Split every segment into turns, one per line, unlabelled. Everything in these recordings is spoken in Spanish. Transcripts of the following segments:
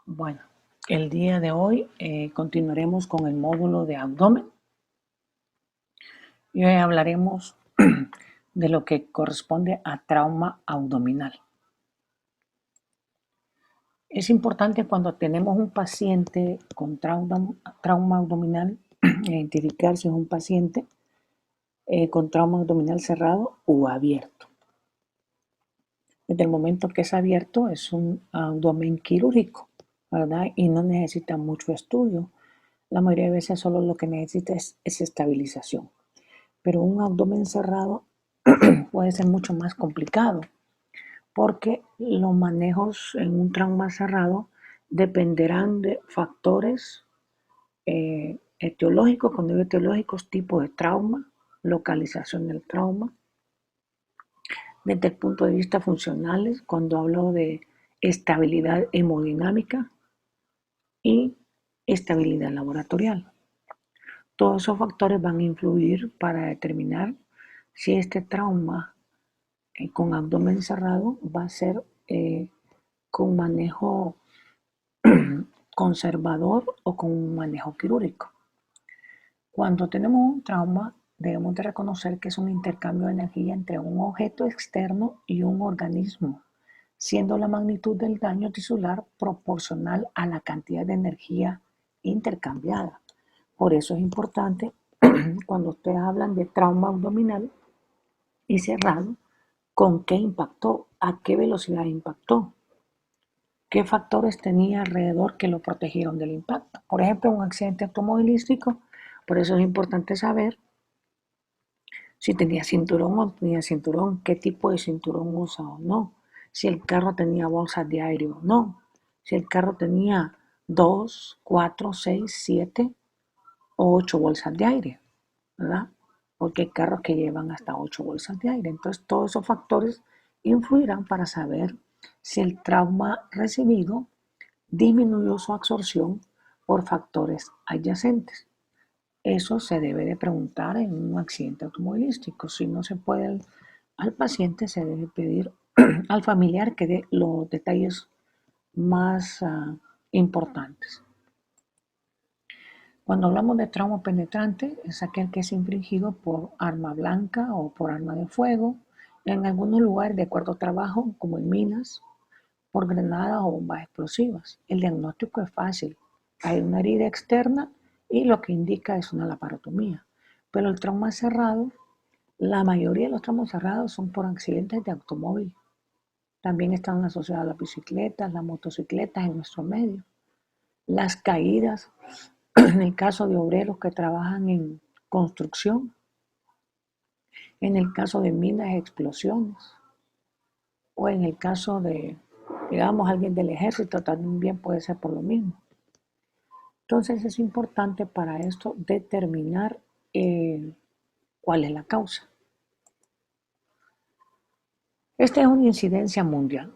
Bueno, el día de hoy continuaremos con el módulo de abdomen y hoy hablaremos de lo que corresponde a trauma abdominal. Es importante cuando tenemos un paciente con trauma abdominal identificar si es un paciente con trauma abdominal cerrado o abierto. Desde el momento que es abierto es un abdomen quirúrgico, ¿verdad? Y no necesita mucho estudio. La mayoría de veces solo lo que necesita es estabilización. Pero un abdomen cerrado puede ser mucho más complicado porque los manejos en un trauma cerrado dependerán de factores etiológicos, cuando digo etiológicos, tipo de trauma, localización del trauma, desde el punto de vista funcionales, cuando hablo de estabilidad hemodinámica y estabilidad laboratorial. Todos esos factores van a influir para determinar si este trauma con abdomen cerrado va a ser con manejo conservador o con un manejo quirúrgico. Cuando tenemos un trauma, debemos de reconocer que es un intercambio de energía entre un objeto externo y un organismo, siendo la magnitud del daño tisular proporcional a la cantidad de energía intercambiada. Por eso es importante cuando ustedes hablan de trauma abdominal y cerrado, ¿con qué impactó? ¿A qué velocidad impactó? ¿Qué factores tenía alrededor que lo protegieron del impacto? Por ejemplo, un accidente automovilístico, por eso es importante saber si tenía cinturón o no tenía cinturón, qué tipo de cinturón usa o no, si el carro tenía bolsas de aire o no, si el carro tenía 2, 4, 6, 7 o 8 bolsas de aire, ¿verdad? Porque hay carros que llevan hasta 8 bolsas de aire. Entonces, todos esos factores influirán para saber si el trauma recibido disminuyó su absorción por factores adyacentes. Eso se debe de preguntar en un accidente automovilístico. Si no se puede al paciente, se debe pedir al familiar que dé los detalles más importantes. Cuando hablamos de trauma penetrante, es aquel que es infligido por arma blanca o por arma de fuego, en algunos lugares de acuerdo a trabajo, como en minas, por granadas o bombas explosivas. El diagnóstico es fácil. Hay una herida externa y lo que indica es una laparotomía. Pero el trauma cerrado, la mayoría de los traumas cerrados son por accidentes de automóvil. También están asociadas a las bicicletas, las motocicletas en nuestro medio. Las caídas, en el caso de obreros que trabajan en construcción, en el caso de minas y explosiones, o en el caso de, digamos, alguien del ejército, también puede ser por lo mismo. Entonces es importante para esto determinar cuál es la causa. Esta es una incidencia mundial.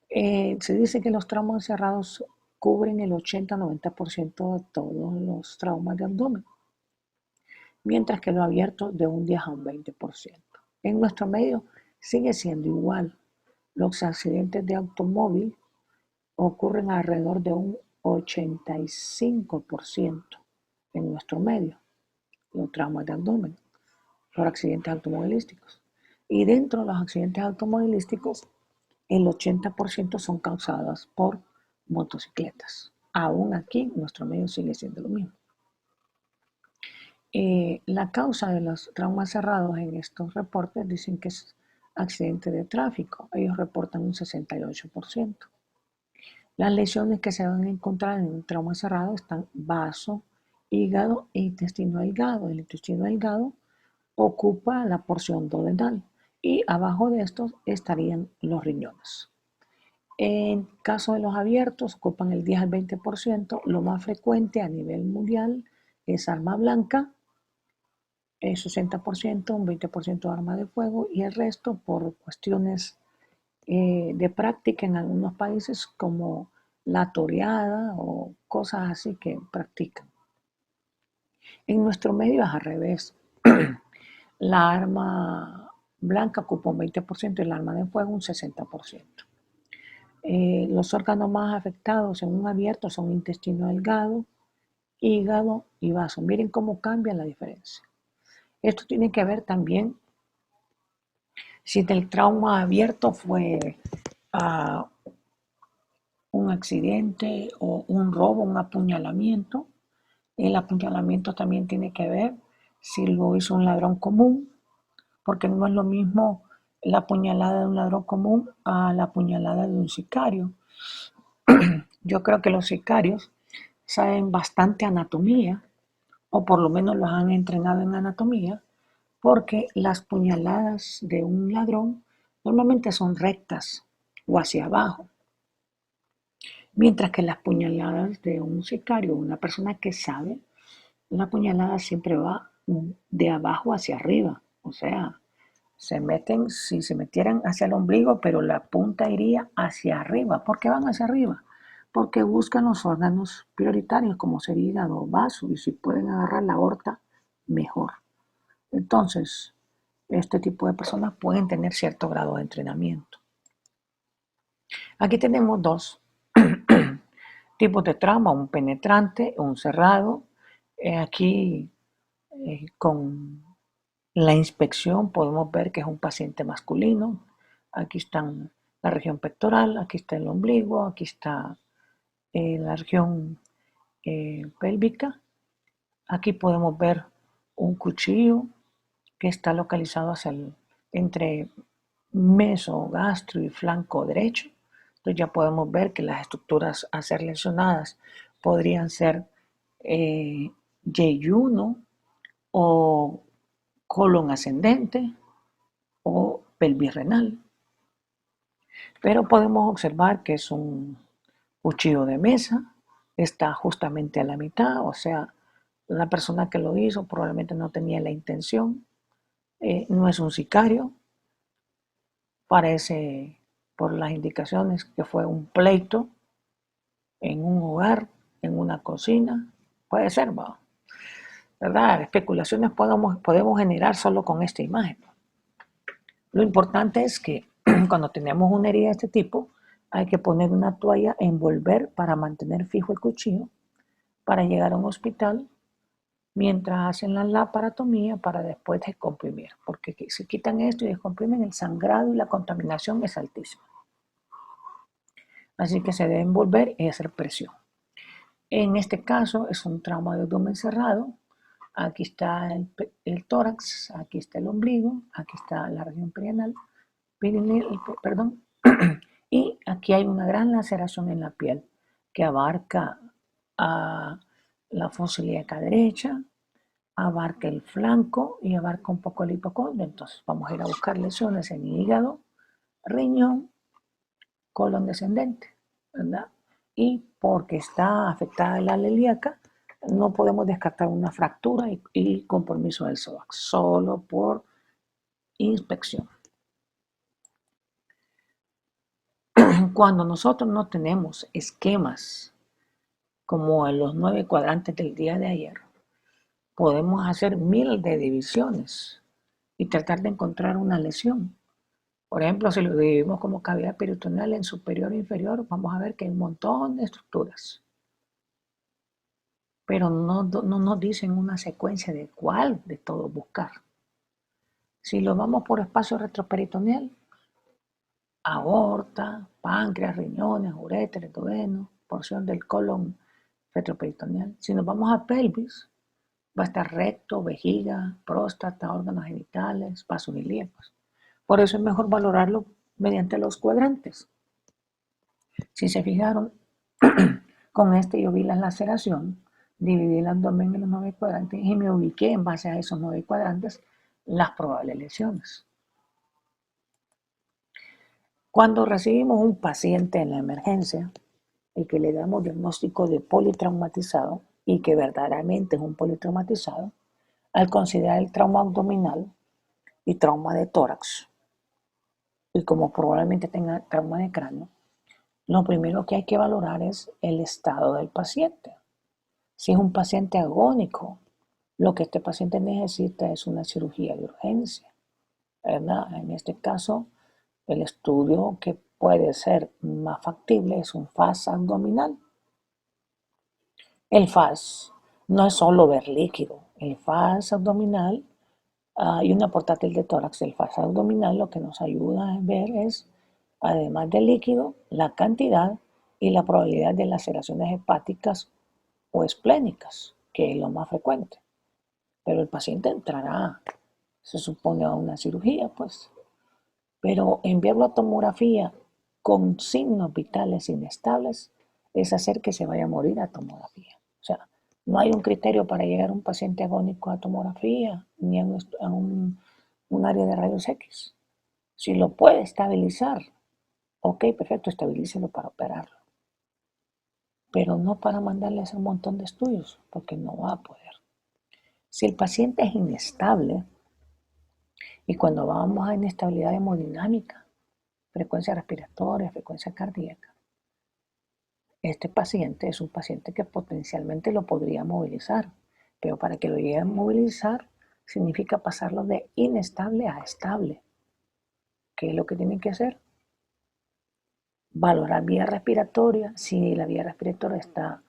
Se dice que los traumas cerrados cubren el 80-90% de todos los traumas de abdomen, mientras que lo abierto de un 10 a un 20%. En nuestro medio sigue siendo igual. Los accidentes de automóvil ocurren alrededor de un 85% en nuestro medio, los traumas de abdomen, por accidentes automovilísticos. Y dentro de los accidentes automovilísticos, el 80% son causados por motocicletas. Aún aquí, nuestro medio sigue siendo lo mismo. La causa de los traumas cerrados en estos reportes dicen que es accidente de tráfico. Ellos reportan un 68%. Las lesiones que se van a encontrar en un trauma cerrado están vaso, hígado e intestino delgado. El intestino delgado ocupa la porción duodenal y abajo de estos estarían los riñones. En caso de los abiertos, ocupan el 10 al 20%. Lo más frecuente a nivel mundial es arma blanca, el 60%, un 20% de arma de fuego y el resto por cuestiones de práctica en algunos países como la toreada o cosas así que practican. En nuestro medio es al revés. La arma blanca ocupa un 20% y el arma de fuego un 60%. Los órganos más afectados en un abierto son intestino delgado, hígado y vaso. Miren cómo cambia la diferencia. Esto tiene que ver también si del trauma abierto fue a un accidente o un robo, un apuñalamiento. El apuñalamiento también tiene que ver si lo hizo un ladrón común, porque no es lo mismo la puñalada de un ladrón común a la puñalada de un sicario. Yo creo que los sicarios saben bastante anatomía, o por lo menos los han entrenado en anatomía, porque las puñaladas de un ladrón normalmente son rectas o hacia abajo, mientras que las puñaladas de un sicario, una persona que sabe, la puñalada siempre va de abajo hacia arriba, o sea, se meten, si se metieran hacia el ombligo, pero la punta iría hacia arriba. ¿Por qué van hacia arriba? Porque buscan los órganos prioritarios como sería hígado o vaso, y si pueden agarrar la aorta, mejor. Entonces, este tipo de personas pueden tener cierto grado de entrenamiento. Aquí tenemos dos tipos de trauma, un penetrante, un cerrado. Aquí con la inspección podemos ver que es un paciente masculino. Aquí está la región pectoral, aquí está el ombligo, aquí está la región pélvica. Aquí podemos ver un cuchillo que está localizado entre meso, gastro y flanco derecho. Entonces ya podemos ver que las estructuras a ser lesionadas podrían ser yeyuno o colon ascendente o pelvis renal. Pero podemos observar que es un cuchillo de mesa, está justamente a la mitad, o sea, la persona que lo hizo probablemente no tenía la intención, no es un sicario, parece por las indicaciones que fue un pleito en un hogar, en una cocina, puede ser, ¿verdad? Especulaciones podemos generar solo con esta imagen. Lo importante es que cuando tenemos una herida de este tipo, hay que poner una toalla, envolver para mantener fijo el cuchillo, para llegar a un hospital mientras hacen la laparotomía para después descomprimir, porque si quitan esto y descomprimen, el sangrado y la contaminación es altísima. Así que se debe envolver y hacer presión. En este caso es un trauma de abdomen cerrado. Aquí está el tórax, aquí está el ombligo, aquí está la región perineal, perdón, y aquí hay una gran laceración en la piel que abarca a la fosa ilíaca derecha, abarca el flanco y abarca un poco el hipocondrio. Entonces vamos a ir a buscar lesiones en hígado, riñón, colon descendente, ¿verdad? Y porque está afectada la ilíaca, no podemos descartar una fractura y compromiso del psoas, solo por inspección. Cuando nosotros no tenemos esquemas como en los 9 cuadrantes del día de ayer, podemos hacer miles de divisiones y tratar de encontrar una lesión. Por ejemplo, si lo dividimos como cavidad peritoneal en superior e inferior, vamos a ver que hay un montón de estructuras. Pero no nos dicen una secuencia de cuál de todos buscar. Si lo vamos por espacio retroperitoneal, aorta, páncreas, riñones, uréter, duodeno, porción del colon retroperitoneal. Si nos vamos a pelvis, va a estar recto, vejiga, próstata, órganos genitales, vasos ilíacos. Por eso es mejor valorarlo mediante los cuadrantes. Si se fijaron, con este yo vi la laceración, dividí el abdomen en los 9 cuadrantes y me ubiqué en base a esos 9 cuadrantes las probables lesiones. Cuando recibimos un paciente en la emergencia y que le damos diagnóstico de politraumatizado y que verdaderamente es un politraumatizado, al considerar el trauma abdominal y trauma de tórax, y como probablemente tenga trauma de cráneo, lo primero que hay que valorar es el estado del paciente. Si es un paciente agónico, lo que este paciente necesita es una cirugía de urgencia, ¿verdad? En este caso, el estudio que puede ser más factible es un FAS abdominal. El FAS no es solo ver líquido. El FAS abdominal y una portátil de tórax. El FAS abdominal lo que nos ayuda a ver es, además del líquido, la cantidad y la probabilidad de laceraciones hepáticas o esplénicas, que es lo más frecuente. Pero el paciente entrará, se supone, a una cirugía, pues. Pero enviarlo a tomografía con signos vitales inestables es hacer que se vaya a morir a tomografía. O sea, no hay un criterio para llegar a un paciente agónico a tomografía ni a un área de rayos X. Si lo puede estabilizar, ok, perfecto, estabilícelo para operarlo. Pero no para mandarle a hacer un montón de estudios, porque no va a poder. Si el paciente es inestable, y cuando vamos a inestabilidad hemodinámica, frecuencia respiratoria, frecuencia cardíaca, este paciente es un paciente que potencialmente lo podría movilizar, pero para que lo llegue a movilizar significa pasarlo de inestable a estable. ¿Qué es lo que tienen que hacer? Valorar vía respiratoria. Si la vía respiratoria está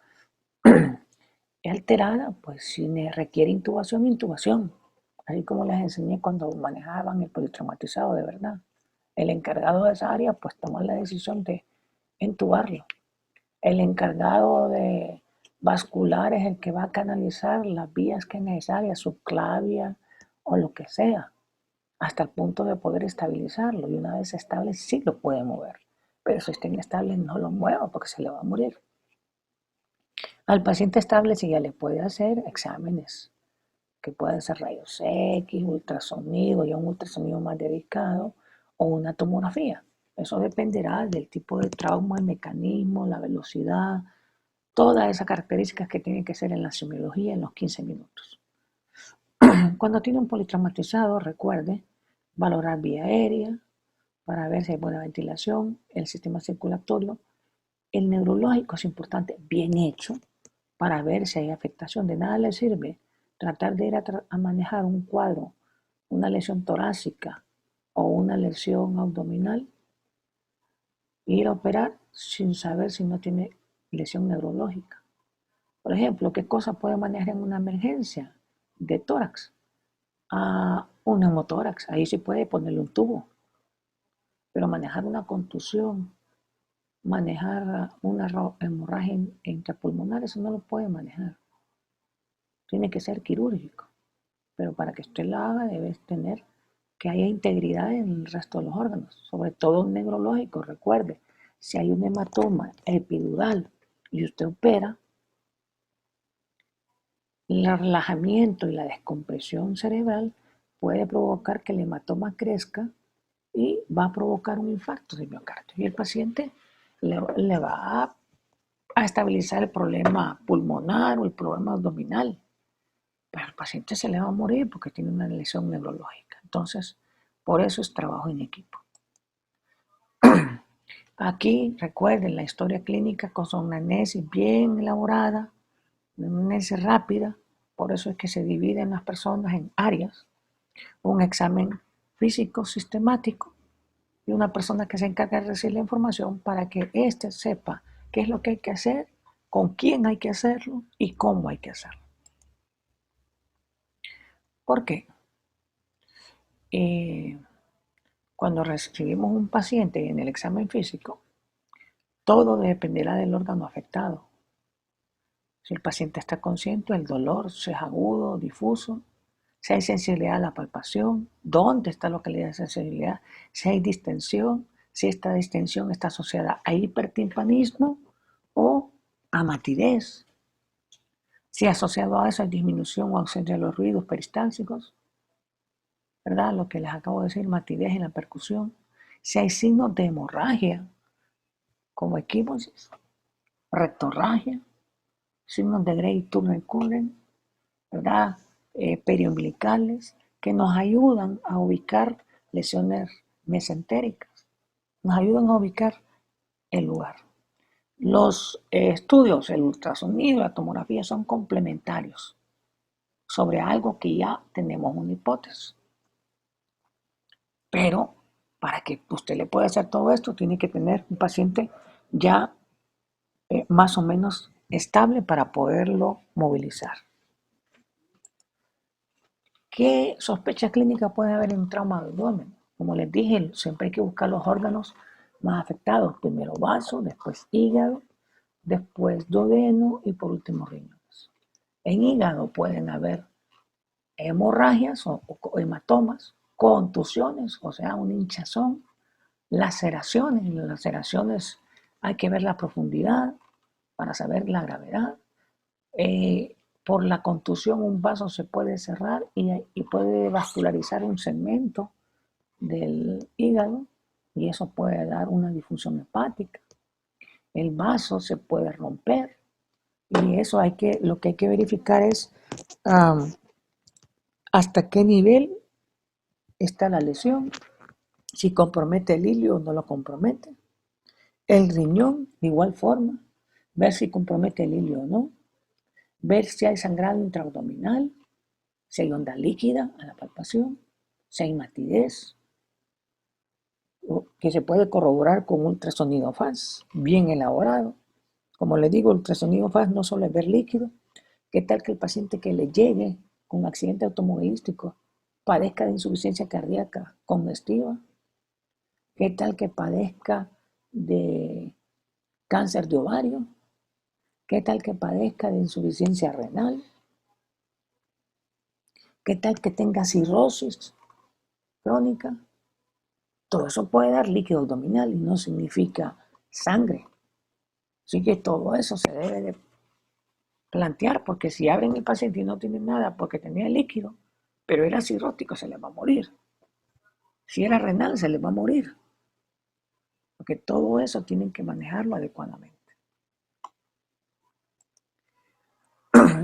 alterada, pues si requiere intubación, intubación. Así como les enseñé cuando manejaban el politraumatizado de verdad. El encargado de esa área, pues toma la decisión de intubarlo. El encargado de vascular es el que va a canalizar las vías que es necesaria, subclavia o lo que sea, hasta el punto de poder estabilizarlo. Y una vez estable, sí lo puede mover. Pero si está inestable, no lo mueva porque se le va a morir. Al paciente estable sí ya le puede hacer exámenes, que pueden ser rayos X, ultrasonido, ya un ultrasonido más dedicado, o una tomografía. Eso dependerá del tipo de trauma, el mecanismo, la velocidad, todas esas características que tienen que ser en la semiología en los 15 minutos. Cuando tiene un politraumatizado, recuerde valorar vía aérea para ver si hay buena ventilación, el sistema circulatorio. El neurológico es importante, bien hecho, para ver si hay afectación. De nada le sirve tratar de ir a manejar un cuadro, una lesión torácica o una lesión abdominal, e ir a operar sin saber si no tiene lesión neurológica. Por ejemplo, ¿qué cosa puede manejar en una emergencia de tórax? Un neumotórax, ahí sí puede ponerle un tubo, pero manejar una contusión, manejar una hemorragia intrapulmonar, eso no lo puede manejar. Tiene que ser quirúrgico, pero para que usted lo haga debe tener que haya integridad en el resto de los órganos, sobre todo un neurológico. Recuerde, si hay un hematoma epidural y usted opera, el relajamiento y la descompresión cerebral puede provocar que el hematoma crezca y va a provocar un infarto de miocardio. Y el paciente le va a estabilizar el problema pulmonar o el problema abdominal, pero el paciente se le va a morir porque tiene una lesión neurológica. Entonces, por eso es trabajo en equipo. Aquí, recuerden, la historia clínica con una anamnesis bien elaborada, una anamnesis rápida, por eso es que se dividen las personas en áreas, un examen físico sistemático y una persona que se encarga de recibir la información para que éste sepa qué es lo que hay que hacer, con quién hay que hacerlo y cómo hay que hacerlo. ¿Por qué? Cuando recibimos un paciente en el examen físico, todo dependerá del órgano afectado. Si el paciente está consciente, el dolor, si es agudo, difuso, si hay sensibilidad a la palpación, dónde está la localidad de sensibilidad, si hay distensión, si esta distensión está asociada a hipertimpanismo o a matidez, si asociado a eso hay disminución o ausencia de los ruidos peristálticos, ¿verdad? Lo que les acabo de decir, matidez en la percusión, si hay signos de hemorragia, como equimosis, rectorragia, signos de Gray-Turner-Curren, ¿verdad? Periumbilicales, que nos ayudan a ubicar lesiones mesentéricas, nos ayudan a ubicar el lugar. Los estudios, el ultrasonido y la tomografía son complementarios sobre algo que ya tenemos una hipótesis. Pero Para que usted le pueda hacer todo esto, tiene que tener un paciente ya más o menos estable para poderlo movilizar. ¿Qué sospecha clínica puede haber en un trauma de abdomen? Como les dije, siempre hay que buscar los órganos más afectados. Primero vaso, después hígado, después duodeno y por último riñones. En hígado pueden haber hemorragias o hematomas, contusiones, o sea, un hinchazón, laceraciones. En las laceraciones hay que ver la profundidad para saber la gravedad. Por la contusión un vaso se puede cerrar y puede vascularizar un segmento del hígado y eso puede dar una disfunción hepática. El vaso se puede romper y eso lo que hay que verificar es hasta qué nivel está la lesión, si compromete el ilio o no lo compromete. El riñón, de igual forma, ver si compromete el ilio o no. Ver si hay sangrado intraabdominal, si hay onda líquida a la palpación, si hay matidez, que se puede corroborar con ultrasonido FAS, bien elaborado. Como les digo, el ultrasonido FAS no solo es ver líquido. ¿Qué tal que el paciente que le llegue con un accidente automovilístico padezca de insuficiencia cardíaca congestiva? ¿Qué tal que padezca de cáncer de ovario? ¿Qué tal que padezca de insuficiencia renal? ¿Qué tal que tenga cirrosis crónica? Todo eso puede dar líquido abdominal y no significa sangre. Así que todo eso se debe de plantear, porque si abren el paciente y no tiene nada porque tenía líquido, pero era cirrótico, se le va a morir. Si era renal, se le va a morir. Porque todo eso tienen que manejarlo adecuadamente.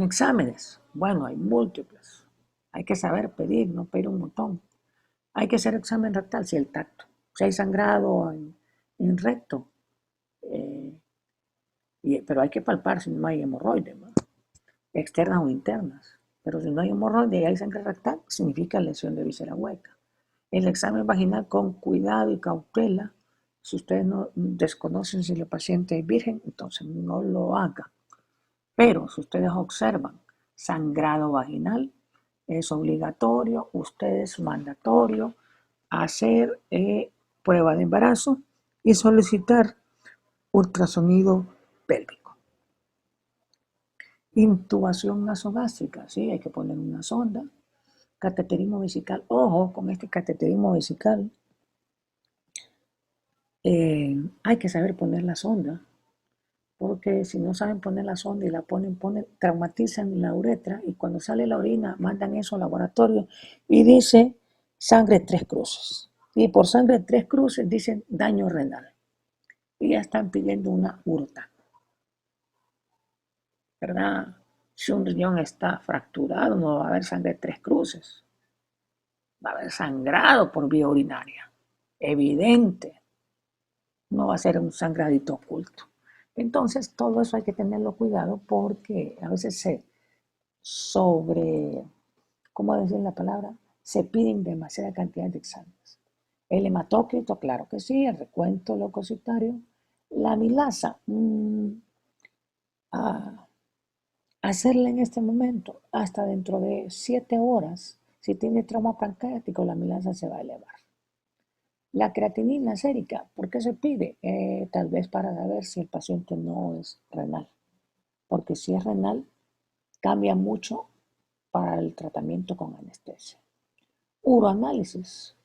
Exámenes. Bueno, hay múltiples. Hay que saber pedir, no pedir un montón. Hay que hacer examen rectal si el tacto. Si hay sangrado en recto. Pero hay que palpar si no hay hemorroides, ¿no? Externas o internas. Pero si no hay hemorroides y hay sangre rectal, significa lesión de víscera hueca. El examen vaginal con cuidado y cautela. Si ustedes no desconocen si el paciente es virgen, entonces no lo hagan. Pero si ustedes observan sangrado vaginal, es obligatorio, ustedes mandatorio hacer prueba de embarazo y solicitar ultrasonido pélvico. Intubación nasogástrica, sí, hay que poner una sonda. Cateterismo vesical, ojo con este cateterismo vesical. Hay que saber poner la sonda, porque si no saben poner la sonda y la ponen, traumatizan la uretra y cuando sale la orina mandan eso al laboratorio y dice sangre 3 cruces. Y por sangre 3 cruces dicen daño renal. Y ya están pidiendo una urta, ¿verdad? Si un riñón está fracturado no va a haber sangre 3 cruces. Va a haber sangrado por vía urinaria. Evidente. No va a ser un sangradito oculto. Entonces, todo eso hay que tenerlo cuidado porque a veces ¿cómo decir la palabra? Se piden demasiada cantidad de exámenes. El hematócrito, claro que sí, el recuento leucocitario, la amilasa, hacerla en este momento, hasta dentro de 7 horas, si tiene trauma pancreático, la amilasa se va a elevar. La creatinina sérica, ¿por qué se pide? Tal vez para saber si el paciente no es renal, porque si es renal, cambia mucho para el tratamiento con anestesia. Uroanálisis.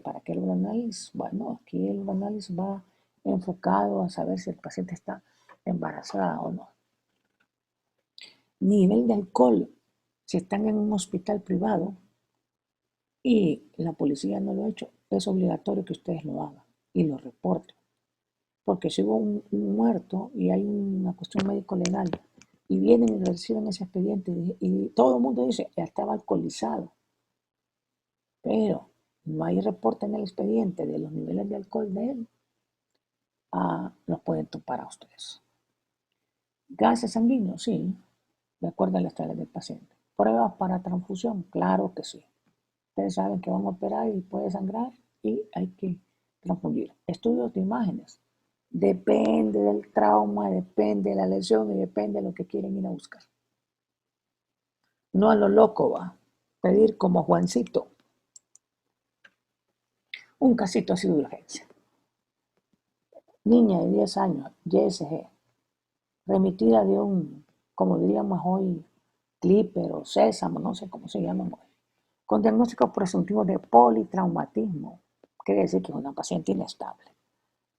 ¿Para qué el uroanálisis? Bueno, aquí el uroanálisis va enfocado a saber si el paciente está embarazada o no. Nivel de alcohol. Si están en un hospital privado y la policía no lo ha hecho, es obligatorio que ustedes lo hagan y lo reporten. Porque si hubo un muerto y hay una cuestión médico-legal y vienen y reciben ese expediente y todo el mundo dice, ya estaba alcoholizado, pero no hay reporte en el expediente de los niveles de alcohol de él, los pueden topar a ustedes. Gases sanguíneos, sí, de acuerdo a la historia del paciente. Pruebas para transfusión, claro que sí. Ustedes saben que van a operar y puede sangrar y hay que Confundir. Estudios de imágenes. Depende del trauma, depende de la lesión y depende de lo que quieren ir a buscar. No a lo loco va. Pedir como Juancito. Un casito así de urgencia. Niña de 10 años, YSG, remitida de un, como diríamos hoy, clipper o sésamo, no sé cómo se llaman hoy, con diagnóstico presuntivo de politraumatismo. Quiere decir que es una paciente inestable.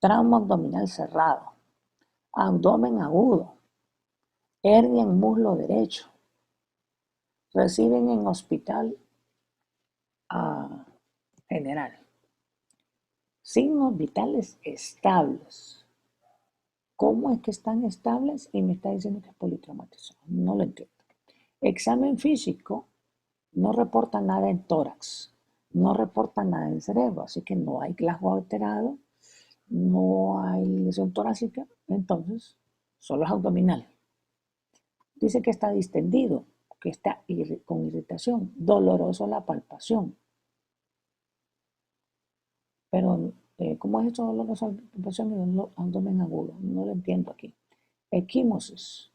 Trauma abdominal cerrado, abdomen agudo, hernia en muslo derecho. Reciben en hospital general. Signos vitales estables. ¿Cómo es que están estables y me está diciendo que es politraumatizado? No lo entiendo. Examen físico, no reporta nada en tórax, no reporta nada en cerebro, así que no hay Glasgow alterado, no hay lesión torácica, entonces solo es abdominal. Dice que está distendido, que está con irritación, doloroso la palpación. Pero, ¿cómo es eso doloroso la palpación y un abdomen agudo? No lo entiendo aquí. Equimosis,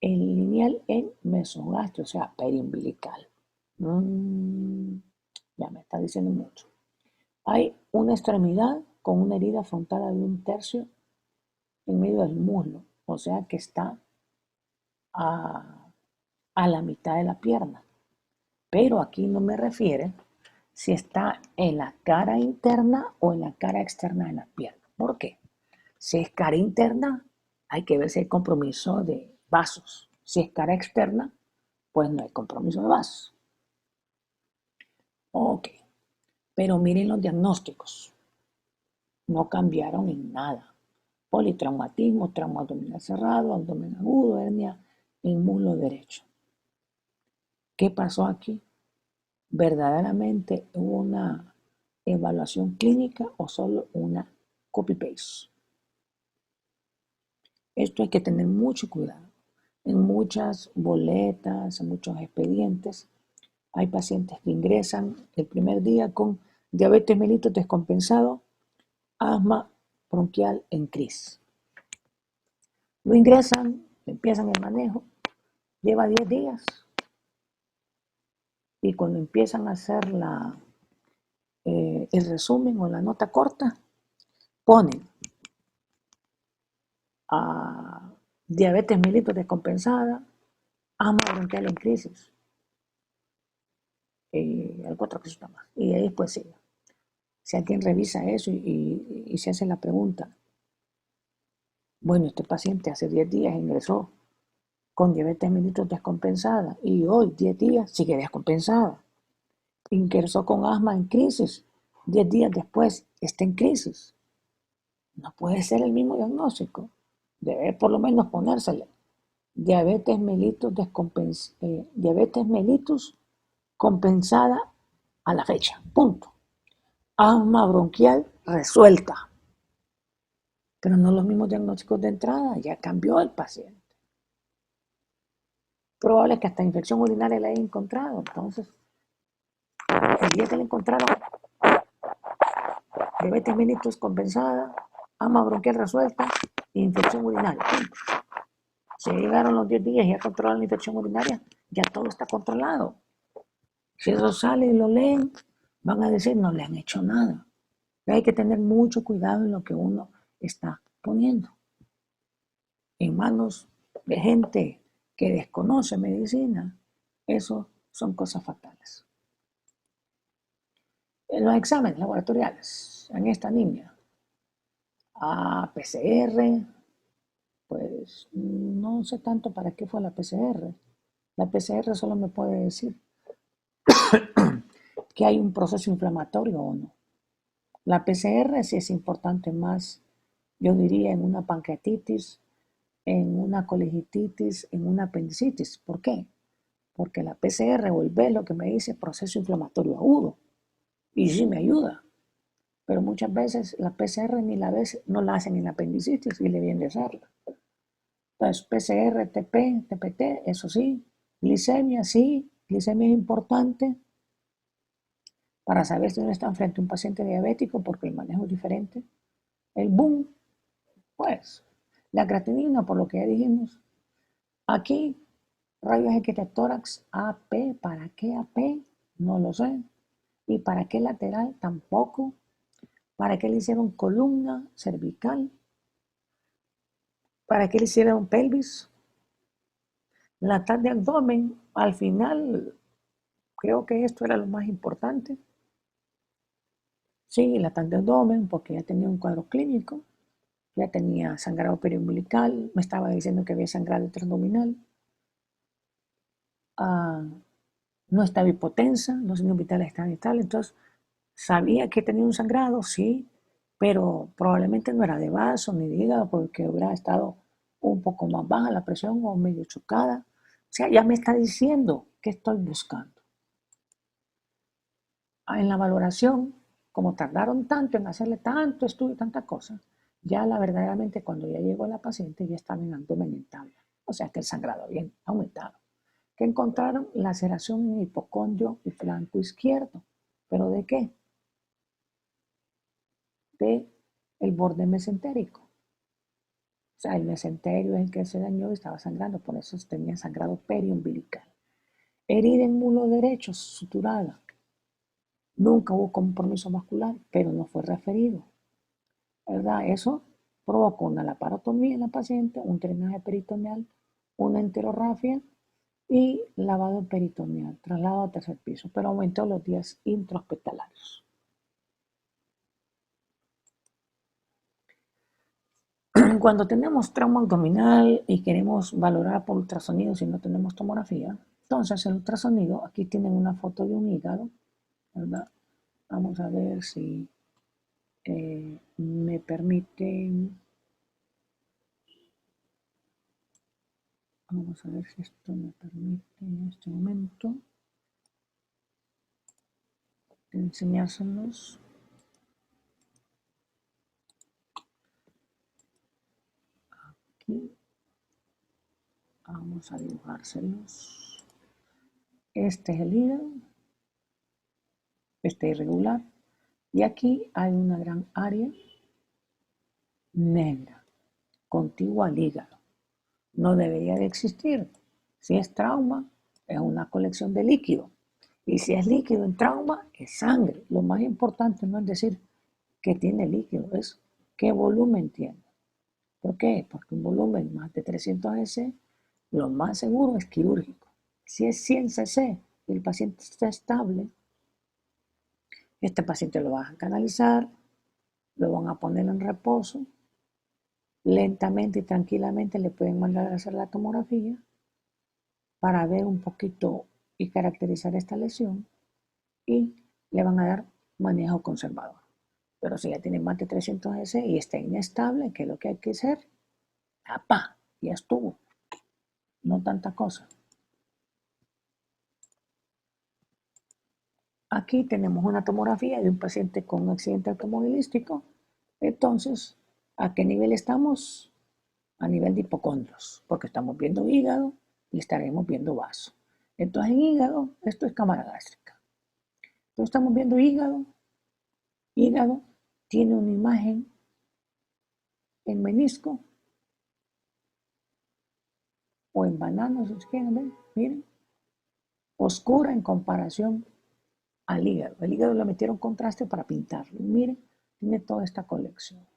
en lineal en mesogastrio, o sea, periumbilical. Ya me está diciendo mucho. Hay una extremidad con una herida frontal de 1/3 en medio del muslo, o sea que está a la mitad de la pierna. Pero aquí no me refiere si está en la cara interna o en la cara externa de la pierna. ¿Por qué? Si es cara interna, hay que ver si hay compromiso de vasos. Si es cara externa, pues no hay compromiso de vasos. Ok, pero miren los diagnósticos. No cambiaron en nada. Politraumatismo, trauma abdominal cerrado, abdomen agudo, hernia en muslo derecho. ¿Qué pasó aquí? ¿Verdaderamente hubo una evaluación clínica o solo una copy-paste? Esto hay que tener mucho cuidado. En muchas boletas, en muchos expedientes, hay pacientes que ingresan el primer día con diabetes mellitus descompensado, asma bronquial en crisis. Lo ingresan, empiezan el manejo, lleva 10 días y cuando empiezan a hacer el resumen o la nota corta, ponen a diabetes mellitus descompensada, asma bronquial en crisis, algo otra cosa más. Y ahí después sigue. Si alguien revisa eso y se hace la pregunta, bueno, este paciente hace 10 días ingresó con diabetes mellitus descompensada y hoy 10 días sigue descompensada. Ingresó con asma en crisis, 10 días después está en crisis. No puede ser el mismo diagnóstico. Debe por lo menos ponérsele diabetes mellitus compensada a la fecha. Punto. Asma bronquial resuelta. Pero no los mismos diagnósticos de entrada, ya cambió el paciente. Probable que hasta infección urinaria la haya encontrado. Entonces, el día que le encontraron diabetes mellitus compensada, asma bronquial resuelta e infección urinaria. Si llegaron los 10 días y ya controlaron la infección urinaria, ya todo está controlado. Si eso sale y lo leen, van a decir no le han hecho nada. Pero hay que tener mucho cuidado en lo que uno está poniendo. En manos de gente que desconoce medicina, eso son cosas fatales. En los exámenes laboratoriales, en esta niña, PCR, pues no sé tanto para qué fue la PCR. La PCR solo me puede decir que hay un proceso inflamatorio o no. La PCR sí es importante más, yo diría, en una pancreatitis, en una colegitis, en una apendicitis. ¿Por qué? Porque la PCR o el B lo que me dice proceso inflamatorio agudo. Y sí me ayuda. Pero muchas veces la PCR ni la vez no la hacen en la apendicitis y le viene a hacerla. Entonces, PCR, TP, TPT, eso sí. Glicemia, sí. Glicemia es importante para saber si uno está frente a un paciente diabético porque el manejo es diferente. El boom, pues, la creatinina, por lo que ya dijimos. Aquí, rayos X de tórax, AP, ¿para qué AP? No lo sé. ¿Y para qué lateral? Tampoco. ¿Para qué le hicieron columna cervical? ¿Para qué le hicieron pelvis? La TAC de abdomen, al final, creo que esto era lo más importante. Sí, la TAC de abdomen, porque ya tenía un cuadro clínico, ya tenía sangrado periumbilical, me estaba diciendo que había sangrado transabdominal, no estaba hipotensa, los signos vitales estaban estables, entonces sabía que tenía un sangrado, sí, pero probablemente no era de vaso ni de hígado porque hubiera estado un poco más baja la presión o medio chocada. O sea, ya me está diciendo qué estoy buscando. En la valoración, como tardaron tanto en hacerle tanto estudio, tanta cosa, ya la verdaderamente cuando ya llegó la paciente ya estaba en abdomen estable. O sea que el sangrado había aumentado. Que encontraron laceración en hipocondrio y flanco izquierdo. ¿Pero de qué? De el borde mesentérico. O sea, el mesenterio es el que se dañó y estaba sangrando, por eso tenía sangrado periumbilical. Herida en mulo derecho, suturada. Nunca hubo compromiso vascular, pero no fue referido. ¿Verdad? Eso provocó una laparotomía en la paciente, un drenaje peritoneal, una enterorrafia y lavado peritoneal, traslado a tercer piso, pero aumentó los días intrahospitalarios. Cuando tenemos trauma abdominal y queremos valorar por ultrasonido si no tenemos tomografía, entonces el ultrasonido, aquí tienen una foto de un hígado, ¿verdad? Vamos a ver si me permiten. Vamos a ver si esto me permite en este momento enseñárselos. Aquí vamos a dibujárselos. Este es el hígado, este irregular, y aquí hay una gran área negra, contigua al hígado. No debería de existir. Si es trauma, es una colección de líquido. Y si es líquido en trauma, es sangre. Lo más importante no es decir que tiene líquido, es qué volumen tiene. ¿Por qué? Porque un volumen más de 300 cc, lo más seguro es quirúrgico. Si es 100 cc y el paciente está estable, este paciente lo van a canalizar, lo van a poner en reposo, lentamente y tranquilamente le pueden mandar a hacer la tomografía para ver un poquito y caracterizar esta lesión y le van a dar manejo conservador. Pero si ya tiene más de 300 cc y está inestable, ¿qué es lo que hay que hacer? ¡Apa! Ya estuvo. No tanta cosa. Aquí tenemos una tomografía de un paciente con un accidente automovilístico. Entonces, ¿a qué nivel estamos? A nivel de hipocondrios, porque estamos viendo hígado y estaremos viendo vaso. Entonces, en hígado, esto es cámara gástrica. Entonces, estamos viendo hígado. Hígado tiene una imagen en menisco o en banano, si quieren ver, miren, oscura en comparación al hígado. El hígado le metieron contraste para pintarlo. Miren, tiene toda esta colección.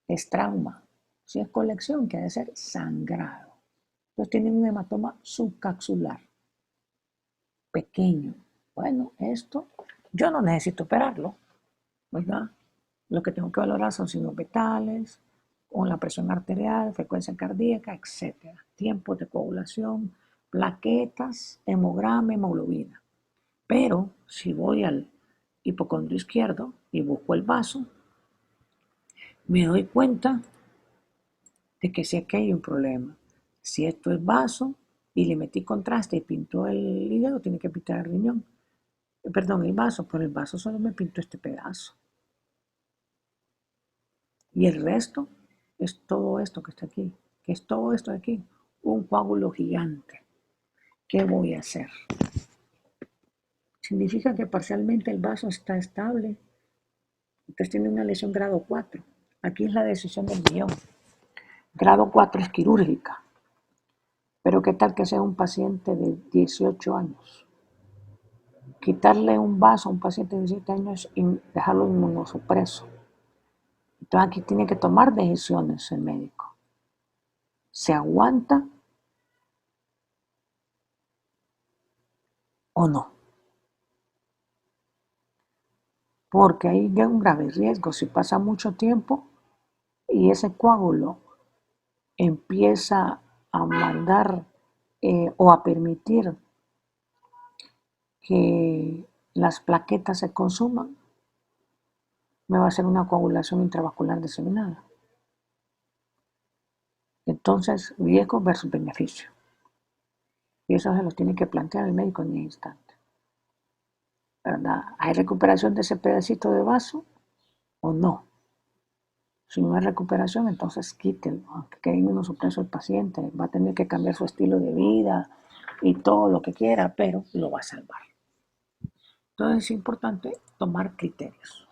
Es trauma. Si es colección, que debe ser sangrado. Entonces tienen un hematoma subcapsular, pequeño. Bueno, esto yo no necesito operarlo, ¿verdad? Lo que tengo que valorar son signos vitales, con la presión arterial, frecuencia cardíaca, etc. Tiempos de coagulación, plaquetas, hemograma, hemoglobina. Pero si voy al hipocondrio izquierdo y busco el vaso, me doy cuenta de que sí aquí hay un problema. Si esto es vaso y le metí contraste y pintó el hígado, tiene que pintar el riñón. Perdón, el vaso, pero el vaso solo me pintó este pedazo. Y el resto es todo esto que está aquí, que es todo esto de aquí, un coágulo gigante. ¿Qué voy a hacer? significa que parcialmente el vaso está estable. Entonces tiene una lesión grado 4. Aquí es la decisión del guión. Grado 4 es quirúrgica. Pero ¿qué tal que sea un paciente de 18 años? Quitarle un vaso a un paciente de 17 años y dejarlo inmunosupreso. Entonces aquí tiene que tomar decisiones el médico. ¿Se aguanta o no? Porque hay un grave riesgo. Si pasa mucho tiempo y ese coágulo empieza a mandar o a permitir que las plaquetas se consuman, me va a hacer una coagulación intravascular diseminada. Entonces, riesgo versus beneficio. Y eso se los tiene que plantear el médico en el instante. ¿Verdad? ¿Hay recuperación de ese pedacito de vaso o no? Si no hay recuperación, entonces quítelo, aunque quede inmunosupreso el paciente. Va a tener que cambiar su estilo de vida y todo lo que quiera, pero lo va a salvar. Entonces es importante tomar criterios.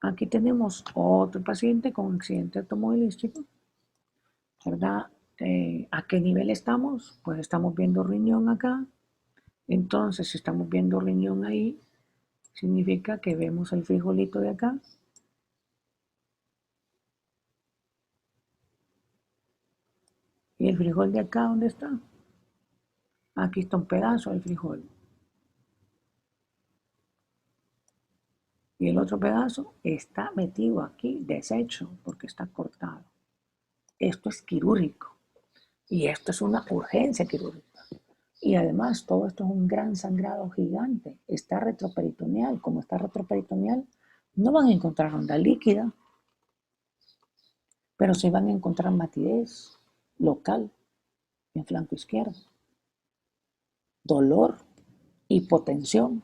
Aquí tenemos otro paciente con accidente automovilístico, ¿verdad? ¿A qué nivel estamos? Pues estamos viendo riñón acá. Entonces, si estamos viendo riñón ahí, significa que vemos el frijolito de acá. ¿Y el frijol de acá dónde está? Aquí está un pedazo del frijol. Y el otro pedazo está metido aquí, deshecho, porque está cortado. Esto es quirúrgico. Y esto es una urgencia quirúrgica. Y además, todo esto es un gran sangrado gigante. Está retroperitoneal. Como está retroperitoneal, no van a encontrar onda líquida, pero sí van a encontrar matidez local en flanco izquierdo, dolor, hipotensión.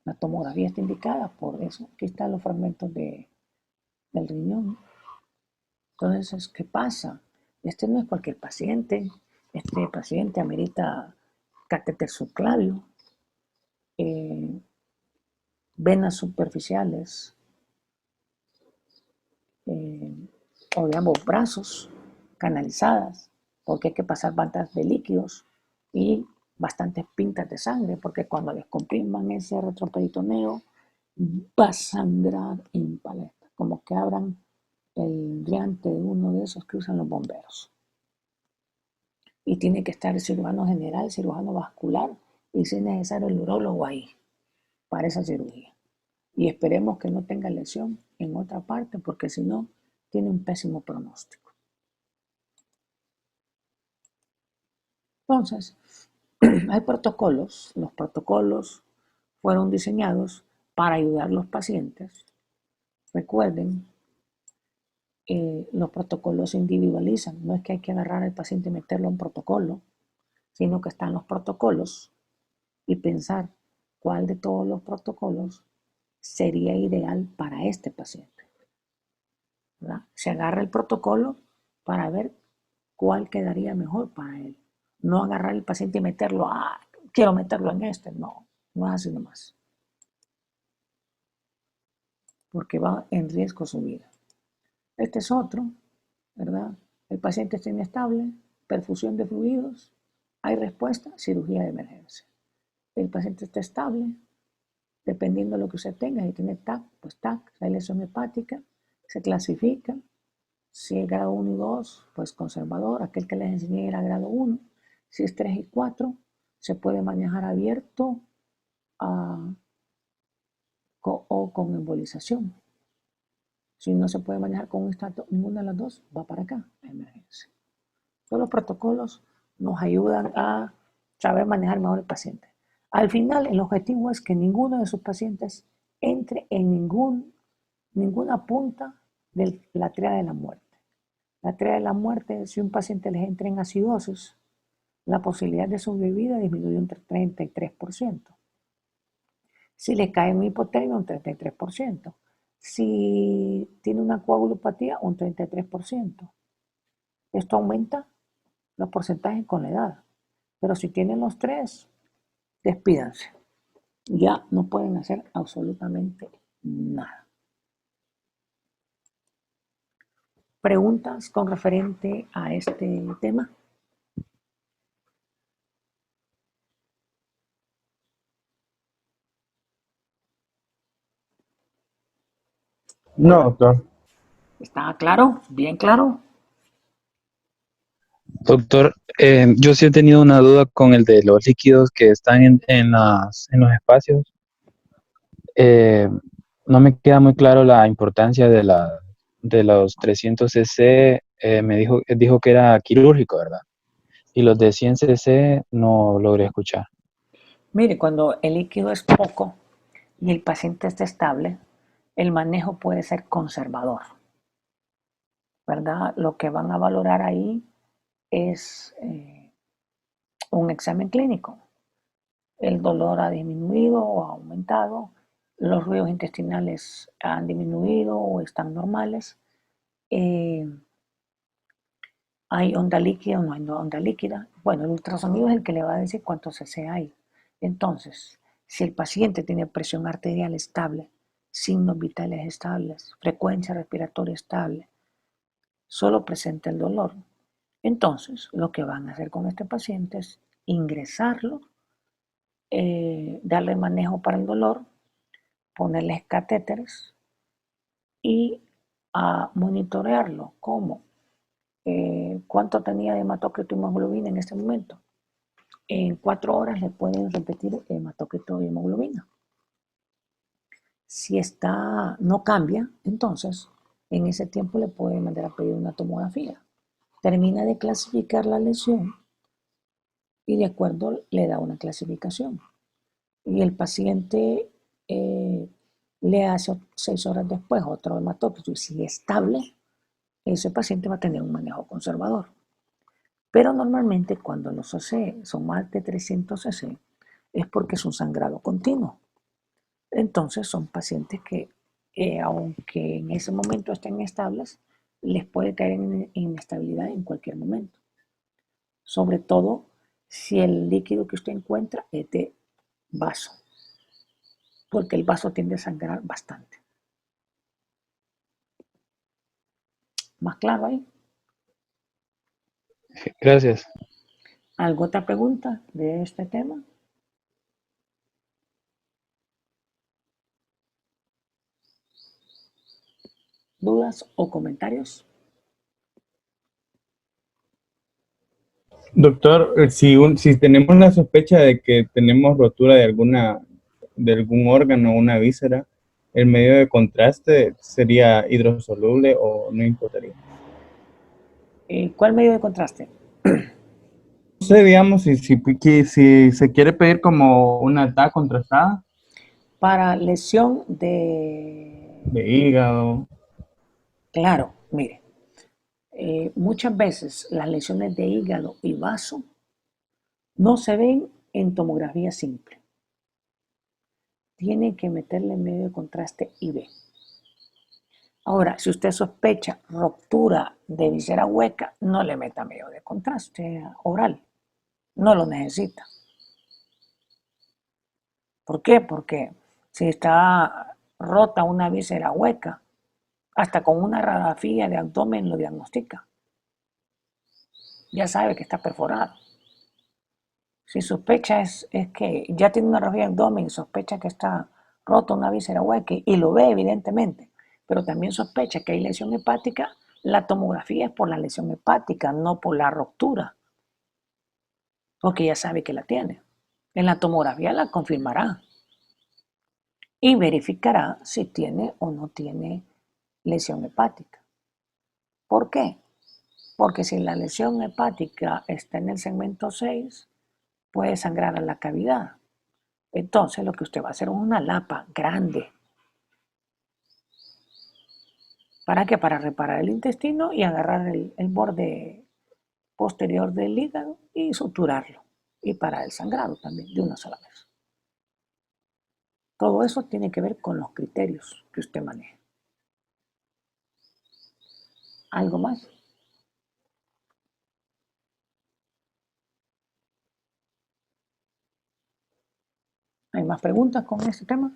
La tomografía está indicada por eso. Aquí están los fragmentos del riñón. Entonces, ¿qué pasa? Este no es cualquier paciente. Este paciente amerita catéter subclavio, eh, venas superficiales eh, o de ambos brazos canalizadas, porque hay que pasar bandas de líquidos y bastantes pintas de sangre, porque cuando descompriman ese retroperitoneo va a sangrar en paleta, como que abran el diante de uno de esos que usan los bomberos. Y tiene que estar el cirujano general, el cirujano vascular y si es necesario el urólogo ahí para esa cirugía. Y esperemos que no tenga lesión en otra parte porque si no tiene un pésimo pronóstico. Entonces, hay protocolos. Los protocolos fueron diseñados para ayudar a los pacientes. Recuerden, los protocolos se individualizan. No es que hay que agarrar al paciente y meterlo a un protocolo, sino que están los protocolos y pensar cuál de todos los protocolos sería ideal para este paciente. ¿Verdad? Se agarra el protocolo para ver cuál quedaría mejor para él. No agarrar el paciente y meterlo, quiero meterlo en este. No, no es así nomás. Porque va en riesgo su vida. Este es otro, ¿verdad? El paciente está inestable, perfusión de fluidos, hay respuesta, cirugía de emergencia. El paciente está estable, dependiendo de lo que usted tenga, si tiene TAC, pues TAC, hay lesión hepática, se clasifica. Si es grado 1 y 2, pues conservador, aquel que les enseñé era grado 1. Si es 3 y 4, se puede manejar abierto o con embolización. Si no se puede manejar con un estato, ninguna de las dos va para acá, la emergencia. Todos los protocolos nos ayudan a saber manejar mejor el paciente. Al final, el objetivo es que ninguno de sus pacientes entre en ninguna punta de la tríada de la muerte. La tríada de la muerte, si un paciente les entra en acidosis, la posibilidad de sobrevida disminuye un 33%. Si le cae en hipotermia, un 33%. Si tiene una coagulopatía, un 33%. Esto aumenta los porcentajes con la edad. Pero si tienen los tres, despídanse. Ya no pueden hacer absolutamente nada. ¿Preguntas con referente a este tema?
No, doctor.
¿Está claro? ¿Bien claro?
Doctor, yo sí he tenido una duda con el de los líquidos que están en los espacios. Eh, no me queda muy claro la importancia de los 300 cc. Dijo que era quirúrgico, ¿verdad? Y los de 100 cc no logré escuchar.
Mire, cuando el líquido es poco y el paciente está estable, el manejo puede ser conservador, ¿verdad? Lo que van a valorar ahí es un examen clínico. El dolor ha disminuido o ha aumentado, los ruidos intestinales han disminuido o están normales, eh, hay onda líquida o no hay onda líquida. Bueno, el ultrasonido es el que le va a decir cuánto cc hay. Entonces, si el paciente tiene presión arterial estable, signos vitales estables, frecuencia respiratoria estable, solo presenta el dolor, entonces lo que van a hacer con este paciente es ingresarlo, darle manejo para el dolor, ponerles catéteres y a monitorearlo. ¿Cómo? ¿Cuánto tenía de hematócrito y hemoglobina en este momento? En 4 horas le pueden repetir hematócrito y hemoglobina. Si está, no cambia, entonces en ese tiempo le pueden mandar a pedir una tomografía. Termina de clasificar la lesión y de acuerdo le da una clasificación. Y el paciente le hace 6 horas después otro hematócrito y si es estable, ese paciente va a tener un manejo conservador. Pero normalmente cuando los cc son más de 300 cc es porque es un sangrado continuo. Entonces son pacientes que, aunque en ese momento estén estables, les puede caer en inestabilidad en cualquier momento. Sobre todo si el líquido que usted encuentra es de vaso, porque el vaso tiende a sangrar bastante. ¿Más claro ahí?
Gracias.
¿Alguna otra pregunta de este tema? ¿Dudas o comentarios?
Doctor, si tenemos la sospecha de que tenemos rotura de algún órgano o una víscera, ¿el medio de contraste sería hidrosoluble o no importaría?
¿Cuál medio de contraste?
No sé, digamos, si se quiere pedir como una TAC contrastada
Para lesión de...
de hígado.
Claro, mire, muchas veces las lesiones de hígado y vaso no se ven en tomografía simple. Tiene que meterle medio de contraste IV. Ahora, si usted sospecha ruptura de visera hueca, no le meta medio de contraste oral. No lo necesita. ¿Por qué? Porque si está rota una víscera hueca, hasta con una radiografía de abdomen lo diagnostica. Ya sabe que está perforado. Si sospecha es que ya tiene una radiografía de abdomen y sospecha que está rota una víscera hueca y lo ve evidentemente, pero también sospecha que hay lesión hepática, la tomografía es por la lesión hepática, no por la ruptura, porque ya sabe que la tiene. En la tomografía la confirmará y verificará si tiene o no tiene lesión hepática. ¿Por qué? Porque si la lesión hepática está en el segmento 6, puede sangrar a la cavidad. Entonces lo que usted va a hacer es una lapa grande. ¿Para qué? Para reparar el intestino y agarrar el borde posterior del hígado y suturarlo. Y para el sangrado también, de una sola vez. Todo eso tiene que ver con los criterios que usted maneje. ¿Algo más? más preguntas con este tema?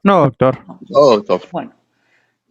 No, doctor.
No.
No, doctor.
Bueno,